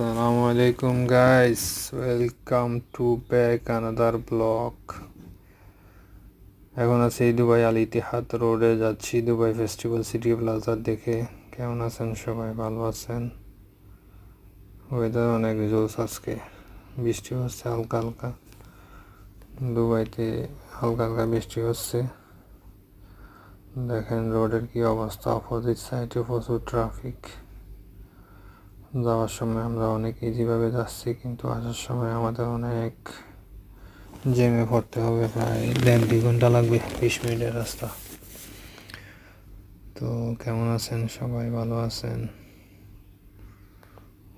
Assalamu alaikum guys, welcome to back another vlog. এখন আছি Dubai আল Etihad রোডে যাচ্ছি দুবাই ফেস্টিভ্যাল সিটি প্লাজার দেখে। কেমন আছেন সবাই? ভালো আছেন? ওয়েদার অনেক জোস আজকে, বৃষ্টি হচ্ছে হালকা হালকা। দুবাইতে হালকা হালকা বৃষ্টি হচ্ছে। দেখেন রোডের কি অবস্থা, অপোজিট সাইডে প্রচুর ট্রাফিক। যাওয়ার সময় আমরা অনেক ইজিভাবে যাচ্ছি, কিন্তু আসার সময় আমাদের অনেক জ্যামে পড়তে হবে, প্রায় 1.5 ঘন্টা লাগবে, 20 মিনিটের রাস্তা। তো কেমন আছেন সবাই? ভালো আছেন?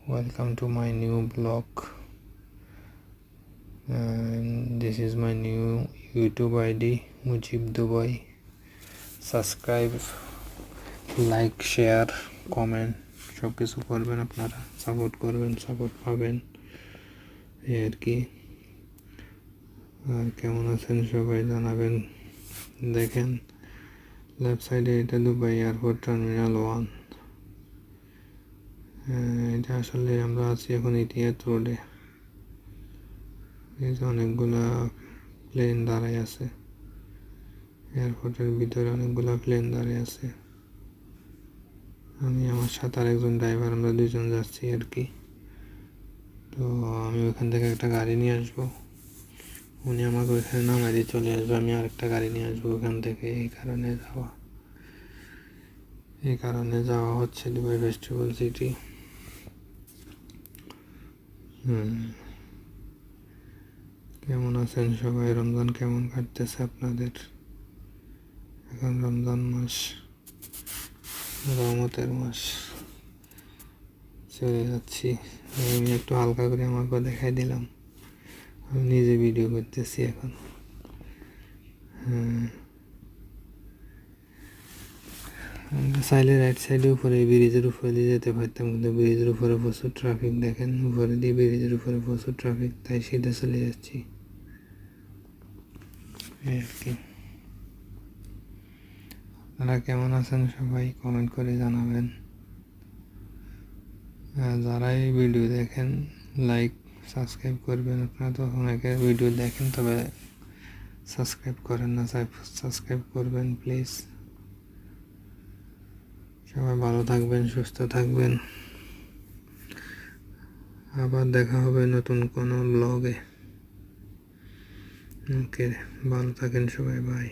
Welcome to my new blog. This is my new YouTube ID Mujib Dubai. Subscribe, like, share, comment সব কিছু করবেন আপনারা, সাপোর্ট করবেন, সাপোর্ট পাবেন, এই আর কি। আর কেমন আছেন সবাই জানাবেন। দেখেন লেফট সাইডে এটা দুবাই এয়ারপোর্ট টার্মিনাল 1। এটা আসলে আমরা আছি এখন ইতিহাদ রোডে। এই যে অনেকগুলা প্লেন দাঁড়ায় আছে, এয়ারপোর্টের ভিতরে অনেকগুলা প্লেন দাঁড়িয়ে আছে। আমি আমার সাথে আরেকজন ড্রাইভার, আমরা দুজন যাচ্ছি আর কি। তো আমি ওখান থেকে একটা গাড়ি নিয়ে আসবো, উনি আমাকে ওইখানে নামাই দিয়ে চলে আসবে, আমি আরেকটা গাড়ি নিয়ে আসবো ওখান থেকে। এই কারণে যাওয়া হচ্ছে দুবাই ফেস্টিভ্যাল সিটি। কেমন আছেন সবাই? রমজান কেমন কাটতেছে আপনাদের? এখন রমজান মাস, রহমতের মাস, চলে যাচ্ছি। আমি একটু হালকা করে আমাকে দেখাই দিলাম, আমি নিজে ভিডিও করতেছি এখন। আমরা চাইলে রাইট সাইডে উপরে ব্রিজের উপরে দিয়ে যেতে পারতাম, কিন্তু ব্রিজের উপরে প্রচুর ট্রাফিক। দেখেন উপরে দিয়ে ব্রিজের উপরে প্রচুর ট্রাফিক, তাই সিধে চলে যাচ্ছি আর কি। আপনারা কেমন আছেন সবাই কমেন্ট করে জানাবেন। যারা এই ভিডিও দেখেন লাইক, সাবস্ক্রাইব করবেন। আপনারা তো অনেকে ভিডিও দেখেন তবে সাবস্ক্রাইব করেন না, সাবস্ক্রাইব করবেন প্লিজ। সবাই ভালো থাকবেন, সুস্থ থাকবেন। আবার দেখা হবে নতুন কোনো ব্লগে। ওকে, ভালো থাকেন সবাই, বাই।